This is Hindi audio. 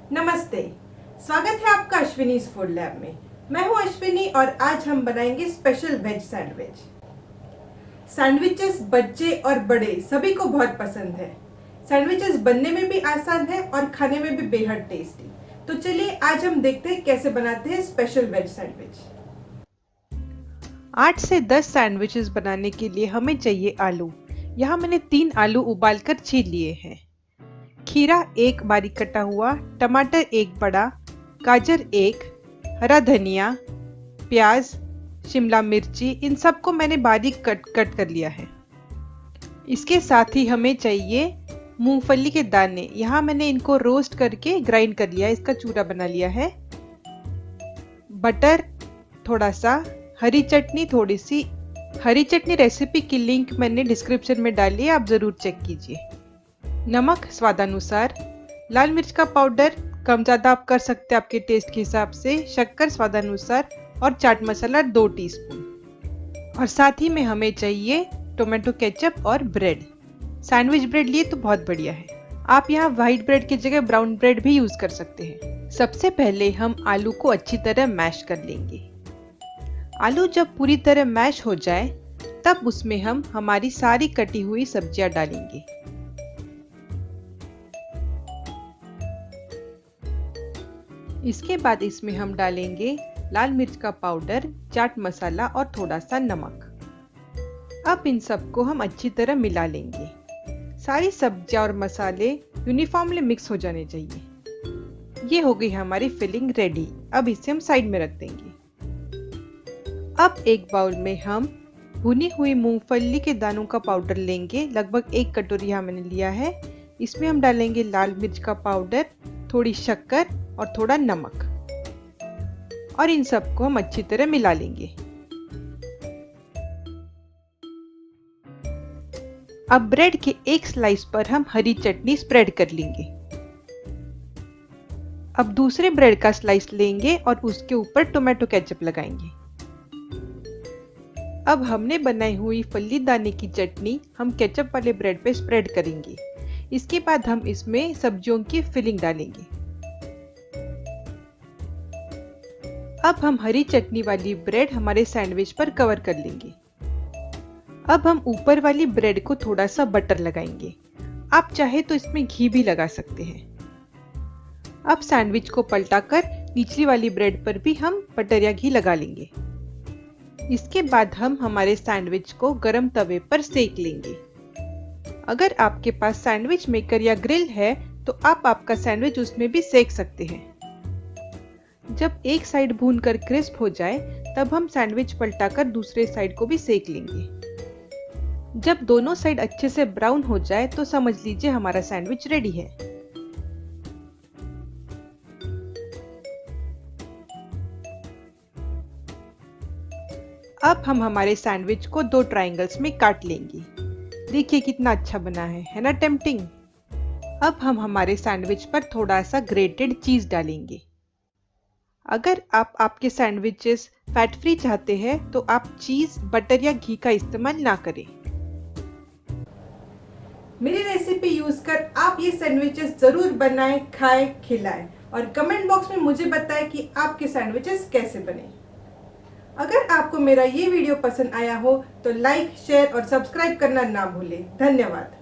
नमस्ते, स्वागत है आपका अश्विनीज फूड लैब में। मैं हूं अश्विनी और आज हम बनाएंगे स्पेशल वेज सैंडविच। सैंडविचेस बच्चे और बड़े सभी को बहुत पसंद है। सैंडविचेस बनने में भी आसान है और खाने में भी बेहद टेस्टी। तो चलिए आज हम देखते हैं कैसे बनाते हैं स्पेशल वेज सैंडविच। 8 से 10 सैंडविचेस बनाने के लिए हमें चाहिए आलू। यहाँ मैंने 3 आलू उबालकर छील लिए हैं। खीरा 1 बारीक कटा हुआ, टमाटर 1 बड़ा, गाजर 1, हरा धनिया, प्याज, शिमला मिर्ची, इन सबको मैंने बारीक कट कर लिया है। इसके साथ ही हमें चाहिए मूंगफली के दाने। यहाँ मैंने इनको रोस्ट करके ग्राइंड कर लिया है, इसका चूरा बना लिया है। बटर थोड़ा सा, हरी चटनी थोड़ी सी। हरी चटनी रेसिपी की लिंक मैंने डिस्क्रिप्शन में डाली है, आप जरूर चेक कीजिए। नमक स्वादानुसार, लाल मिर्च का पाउडर कम ज़्यादा आप कर सकते हैं आपके टेस्ट के हिसाब से, शक्कर स्वादानुसार और चाट मसाला 2 टीस्पून। और साथ ही में हमें चाहिए टोमेटो केचप और ब्रेड। सैंडविच ब्रेड लिए तो बहुत बढ़िया है। आप यहाँ व्हाइट ब्रेड की जगह ब्राउन ब्रेड भी यूज कर सकते हैं। सबसे पहले हम आलू को अच्छी तरह मैश कर लेंगे। आलू जब पूरी तरह मैश हो जाए तब उसमें हम हमारी सारी कटी हुई सब्जियां डालेंगे। इसके बाद इसमें हम डालेंगे लाल मिर्च का पाउडर, चाट मसाला और थोड़ा सा नमक। अब इन सबको हम अच्छी तरह मिला लेंगे। सारी सब्जियां और मसाले यूनिफॉर्मली मिक्स हो जाने चाहिए। ये हो गई हमारी फिलिंग रेडी। अब इसे हम साइड में रख देंगे। अब एक बाउल में हम भुनी हुई मूंगफली के दानों का पाउडर लेंगे। लगभग 1 कटोरी यहाँ मैंने लिया है। इसमें हम डालेंगे लाल मिर्च का पाउडर, थोड़ी शक्कर और थोड़ा नमक, और इन सबको हम अच्छी तरह मिला लेंगे। अब ब्रेड के एक स्लाइस पर हम हरी चटनी स्प्रेड कर लेंगे। अब दूसरे ब्रेड का स्लाइस लेंगे और उसके ऊपर टोमेटो केचप लगाएंगे। अब हमने बनाई हुई फली दाने की चटनी हम केचप वाले ब्रेड पे स्प्रेड करेंगे। इसके बाद हम इसमें सब्जियों की फिलिंग डालेंगे। अब हम हरी चटनी वाली ब्रेड हमारे सैंडविच पर कवर कर लेंगे। अब हम ऊपर वाली ब्रेड को थोड़ा सा बटर लगाएंगे। आप चाहे तो इसमें घी भी लगा सकते हैं। अब सैंडविच को पलटाकर निचली वाली ब्रेड पर भी हम बटर या घी लगा लेंगे। इसके बाद हम हमारे सैंडविच को गरम तवे पर सेक लेंगे। अगर आपके पास सैंडविच मेकर या ग्रिल है तो आप आपका सैंडविच उसमें भी सेक सकते हैं। जब एक साइड भूनकर क्रिस्प हो जाए तब हम सैंडविच पलटाकर दूसरे साइड को भी सेक लेंगे। जब दोनों साइड अच्छे से ब्राउन हो जाए तो समझ लीजिए हमारा सैंडविच रेडी है। अब हम हमारे सैंडविच को 2 ट्रायंगल्स में काट लेंगे। देखिए कितना अच्छा बना है ना टेम्पटिंग। अब हम हमारे सैंडविच पर थोड़ा सा ग्रेटेड चीज डालेंगे। अगर आप आपके सैंडविचेस फैट फ्री चाहते हैं तो आप चीज, बटर या घी का इस्तेमाल ना करें। मेरी रेसिपी यूज कर आप ये सैंडविचेस जरूर बनाएं, खाएं, खिलाएं और कमेंट बॉक्स में मुझे बताएं कि आपके सैंडविचेस कैसे बने। अगर आपको मेरा ये वीडियो पसंद आया हो तो लाइक, शेयर और सब्सक्राइब करना ना भूलें। धन्यवाद।